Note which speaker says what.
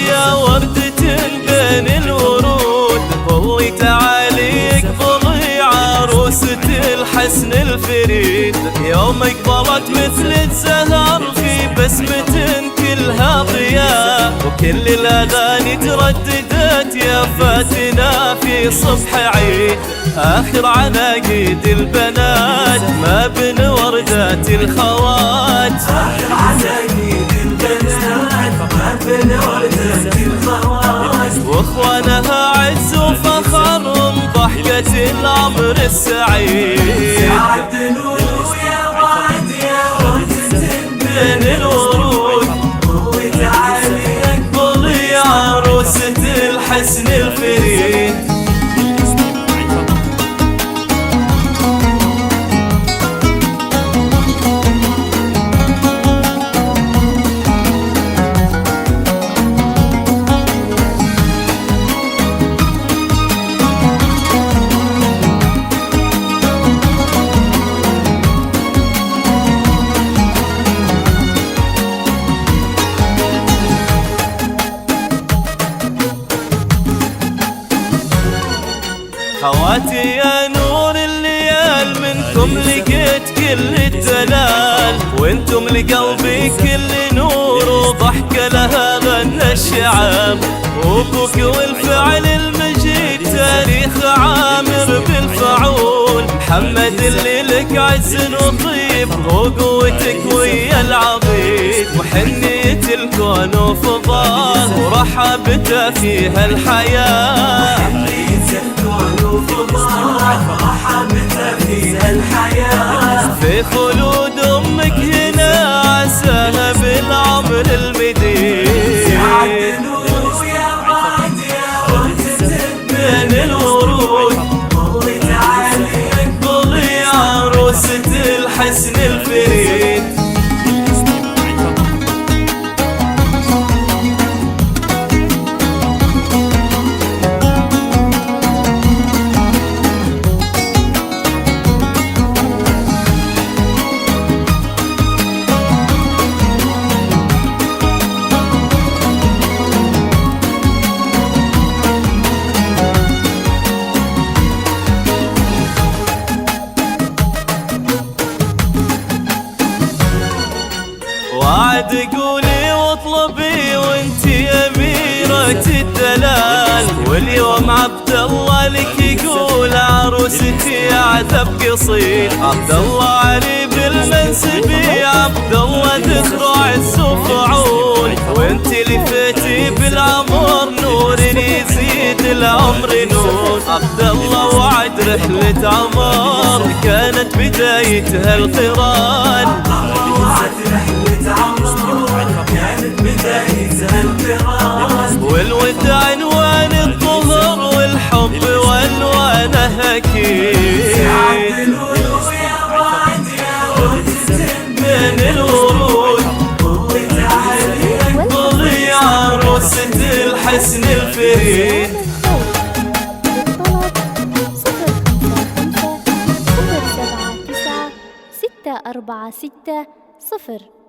Speaker 1: يا وردة بين الورود، طلي تعالي اقبلي عروسة الحسن الفريد. يوم اقبلت مثل الزهر في بسمة كلها ضياء، وكل الاغاني ترددت يا فاتنا في صبح عيد. اخر عناقيد البنات ما بين وردات الخوات،
Speaker 2: اخر عناقيد البنات ما بين وردات الخوات،
Speaker 1: واخوانها عز وفخر ضحكة العمر السعيد.
Speaker 2: سعد نور يا وعد يا وردة
Speaker 1: بين الورود،
Speaker 2: طلي تعالي
Speaker 1: اقبلي عروسة الحسن الفريد. خواتي يا نور الليال، منكم لقيت كل الدلال، وانتم لقلبي كل نور وضحكة لها غنى الشعاب. وابوك والفعل المجيد تاريخ عامر بالفعول، محمد اللي لك عز وطيب وقوتك ويا العضيد. وحنية الكون وفضاه ورحبته فيها الحياة،
Speaker 2: رحمتها فيها الحياة.
Speaker 1: في خلود امك هنا عساها بالعمر المديد.
Speaker 2: سعد نور يا وعد يا وردة
Speaker 1: بين الورود،
Speaker 2: طلي تعالي
Speaker 1: اقبلي عروسة الحسن الفريد. وعد قولي واطلبي وانتي أميرة الدلال، واليوم عبد الله لك يقول عروستي عذب قصير. عبد الله عريب المنسبي، عبد الله ذكر عز وفعول، وانتي لفيتي بالعمر نور يزيد العمر نور. عبد الله وعد رحلة عمر كانت بدايتها القران،
Speaker 2: كانت بدايتها القران.
Speaker 1: والود عنوان الظهر والحب والوانه اكيد.
Speaker 2: سعد نور يا وعد يا وردة
Speaker 1: بين الورود،
Speaker 2: طلي تعالي
Speaker 1: اقبلي عروسة الحسن الفريد.
Speaker 3: للطلب 055 079 646 0